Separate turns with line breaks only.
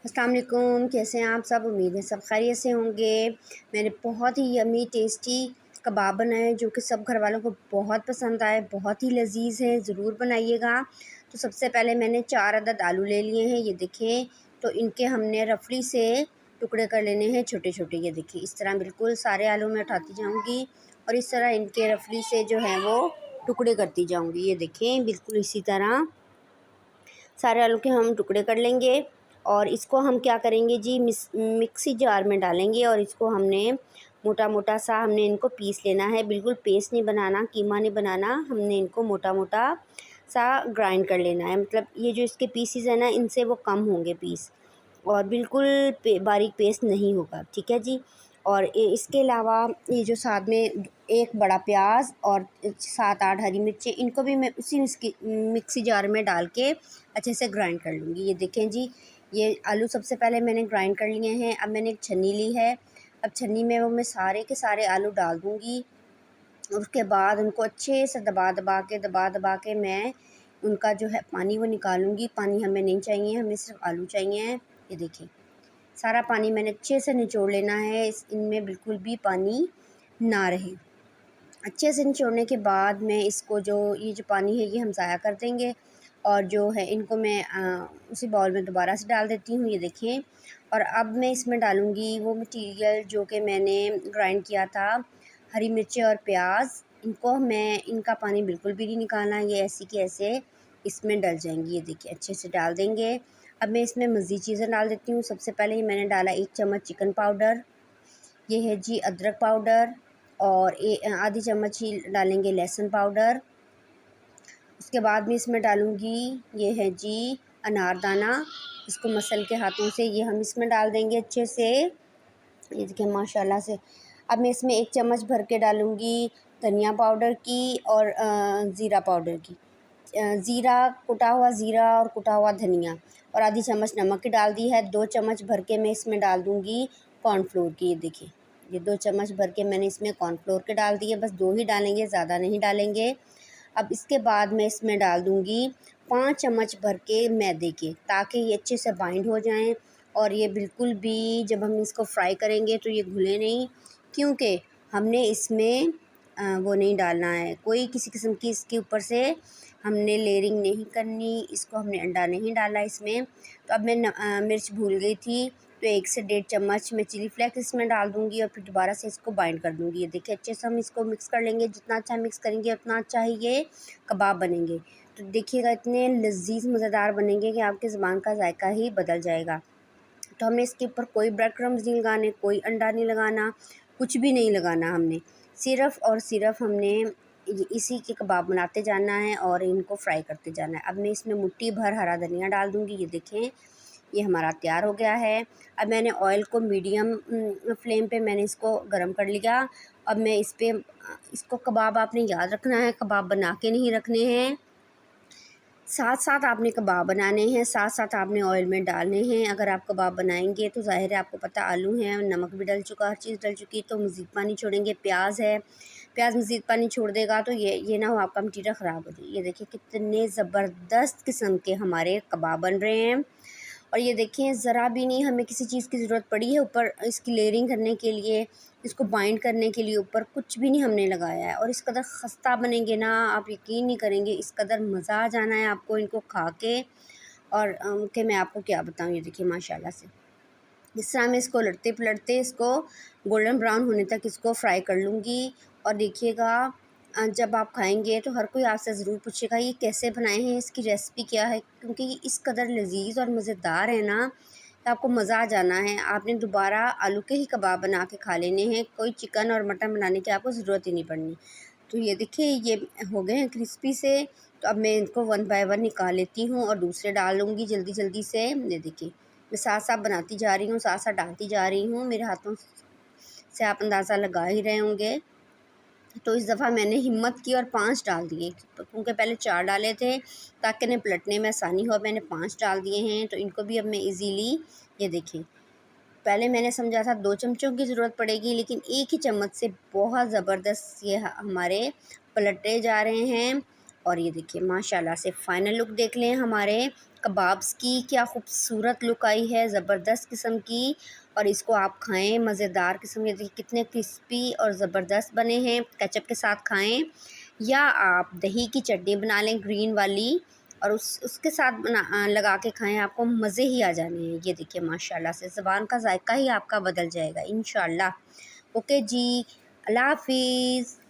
अस्सलाम वालेकुम, कैसे हैं आप सब। उम्मीद है सब खैरियत से होंगे। मैंने बहुत ही यम्मी टेस्टी कबाब बनाए जो कि सब घर वालों को बहुत पसंद आए, बहुत ही लजीज़ है, ज़रूर बनाइएगा। तो सबसे पहले मैंने 4 अदद आलू ले लिए हैं, ये देखें। तो इनके हमने रफली से टुकड़े कर लेने हैं छोटे छोटे। ये देखिए इस तरह बिल्कुल सारे आलू मैं उठाती जाऊँगी और इस तरह इनके रफली से जो है वो टुकड़े करती जाऊँगी। ये देखें बिल्कुल इसी तरह सारे आलू के हम टुकड़े कर लेंगे और इसको हम क्या करेंगे जी, मिक्सी जार में डालेंगे और इसको हमने मोटा मोटा सा हमने इनको पीस लेना है। बिल्कुल पेस्ट नहीं बनाना, कीमा नहीं बनाना, हमने इनको मोटा मोटा सा ग्राइंड कर लेना है। मतलब ये जो इसके पीसीज है ना, इनसे वो कम होंगे पीस और बिल्कुल बारीक पेस्ट नहीं होगा, ठीक है जी। और इसके अलावा ये जो साथ में एक बड़ा प्याज और 7-8 हरी मिर्चें, इनको भी मैं उसी मिक्सी जार में डाल के अच्छे से ग्राइंड कर लूँगी। ये देखें जी, ये आलू सबसे पहले मैंने ग्राइंड कर लिए हैं। अब मैंने एक छन्नी ली है, अब छन्नी में वो मैं सारे के सारे आलू डाल दूँगी और उसके बाद उनको अच्छे से दबा दबा के मैं उनका जो है पानी वो निकालूँगी। पानी हमें नहीं चाहिए, हमें सिर्फ आलू चाहिए हैं। ये देखिए सारा पानी मैंने अच्छे से निचोड़ लेना है, इनमें बिल्कुल भी पानी ना रहे। अच्छे से निचोड़ने के बाद मैं इसको ये जो पानी है ये हम ज़ाया कर देंगे और जो है इनको मैं उसी बाउल में दोबारा से डाल देती हूँ। ये देखें, और अब मैं इसमें डालूँगी वो मटीरियल जो कि मैंने ग्राइंड किया था, हरी मिर्चें और प्याज। इनका पानी बिल्कुल भी नहीं निकालना, ये ऐसी की ऐसे इसमें डल जाएंगी। ये देखिए अच्छे से डाल देंगे। अब मैं इसमें मज़ीद चीज़ें डाल देती हूँ। सबसे पहले ही मैंने डाला 1 चम्मच चिकन पाउडर, ये है जी अदरक पाउडर, और आधी चम्मच ही डालेंगे लहसुन पाउडर। उसके बाद में इसमें डालूँगी ये है जी अनारदाना, इसको मसल के हाथों से ये हम इसमें डाल देंगे अच्छे से। ये देखिए माशाल्लाह से। अब मैं इसमें 1 चम्मच भर के डालूँगी धनिया पाउडर की और ज़ीरा पाउडर की। ज़ीरा, कुटा हुआ ज़ीरा और कुटा हुआ धनिया, और आधी चम्मच नमक की डाल दी है। 2 चम्मच भर के मैं इसमें डाल दूँगी कॉर्नफ्लोर की। ये देखिए ये 2 चम्मच भर के मैंने इसमें कॉर्नफ्लोर के डाल दिए, बस 2 ही डालेंगे, ज़्यादा नहीं डालेंगे। अब इसके बाद मैं इसमें डाल दूँगी 5 चम्मच भर के मैदे के, ताकि ये अच्छे से बाइंड हो जाएँ और ये बिल्कुल भी जब हम इसको फ्राई करेंगे तो ये घुले नहीं, क्योंकि हमने इसमें वो नहीं डालना है, कोई किसी किस्म की इसके ऊपर से हमने लेयरिंग नहीं करनी, इसको हमने अंडा नहीं डाला इसमें। तो अब मैं मिर्च भूल गई थी, तो 1 से 1.5 चम्मच मैं चिली फ्लेक्स इसमें डाल दूँगी और फिर दोबारा से इसको बाइंड कर दूँगी। ये देखिए अच्छे से हम इसको मिक्स कर लेंगे, जितना अच्छा मिक्स करेंगे उतना अच्छा ही ये कबाब बनेंगे। तो देखिएगा इतने लज़ीज़ मज़ेदार बनेंगे कि आपकी ज़ुबान का जायका ही बदल जाएगा। तो हमने इसके ऊपर कोई ब्रेड क्रम्स नहीं लगाने, कोई अंडा नहीं लगाना, कुछ भी नहीं लगाना हमने। सिर्फ़ और सिर्फ़ हमने इसी के कबाब बनाते जाना है और इनको फ्राई करते जाना है। अब मैं इसमें मुट्ठी भर हरा धनिया डाल दूँगी। ये देखें ये हमारा तैयार हो गया है। अब मैंने ऑयल को मीडियम फ्लेम पे मैंने इसको गरम कर लिया। अब मैं इसको कबाब आपने याद रखना है, कबाब बना के नहीं रखने हैं, साथ साथ आपने कबाब बनाने हैं, साथ साथ आपने ऑयल में डालने हैं। अगर आप कबाब बनाएंगे तो ज़ाहिर है आपको पता आलू हैं, नमक भी डल चुका, हर चीज़ डल चुकी, तो मज़ीद पानी छोड़ेंगे। प्याज है, प्याज मज़ीद पानी छोड़ देगा तो ये ना हो आपका मटीरियल ख़राब हो जाए। ये देखिए कितने ज़बरदस्त किस्म के हमारे कबाब बन रहे हैं। और ये देखिए ज़रा भी नहीं हमें किसी चीज़ की ज़रूरत पड़ी है ऊपर इसकी लेयरिंग करने के लिए, इसको बाइंड करने के लिए ऊपर कुछ भी नहीं हमने लगाया है। और इस कदर ख़स्ता बनेंगे ना, आप यकीन नहीं करेंगे, इस कदर मज़ा आ जाना है आपको इनको खा के। और कि मैं आपको क्या बताऊँ। ये देखिए माशाल्लाह से इस तरह मैं इसको लड़ते पलटते इसको गोल्डन ब्राउन होने तक इसको फ्राई कर लूँगी। और देखिएगा जब आप खाएंगे तो हर कोई आपसे ज़रूर पूछेगा ये कैसे बनाए हैं, इसकी रेसिपी क्या है, क्योंकि ये इस कदर लजीज और मज़ेदार है ना कि आपको मज़ा आ जाना है। आपने दोबारा आलू के ही कबाब बना के खा लेने हैं, कोई चिकन और मटन बनाने की आपको ज़रूरत ही नहीं पड़नी। तो ये देखिए ये हो गए हैं क्रिस्पी से। तो अब मैं इनको 1 बाय 1 निकाल लेती हूँ और दूसरे डाल लूँगी जल्दी जल्दी से। ये देखिए मैं साथ साथ बनाती जा रही हूँ, साथ साथ डालती जा रही हूँ, मेरे हाथों से आप अंदाज़ा लगा ही रहे होंगे। तो इस दफ़ा मैंने हिम्मत की और 5 डाल दिए, क्योंकि पहले 4 डाले थे ताकि इन्हें पलटने में आसानी हो। मैंने 5 डाल दिए हैं, तो इनको भी अब मैं इजीली, ये देखिए पहले मैंने समझा था 2 चमचों की ज़रूरत पड़ेगी, लेकिन 1 ही चम्मच से बहुत ज़बरदस्त ये हमारे पलटे जा रहे हैं। और ये देखिए माशाल्लाह से फ़ाइनल लुक देख लें हमारे कबाब्स की, क्या खूबसूरत लुक आई है, ज़बरदस्त किस्म की। और इसको आप खाएं मज़ेदार किस्म के, देखिए कितने क्रिस्पी और ज़बरदस्त बने हैं। केचप के साथ खाएं या आप दही की चटनी बना लें ग्रीन वाली और उसके साथ लगा के खाएं, आपको मज़े ही आ जाने हैं। ये देखिए माशाल्लाह से ज़ुबान का जायका ही आपका बदल जाएगा इंशाल्लाह। ओके जी, अल्लाह हाफ़िज़।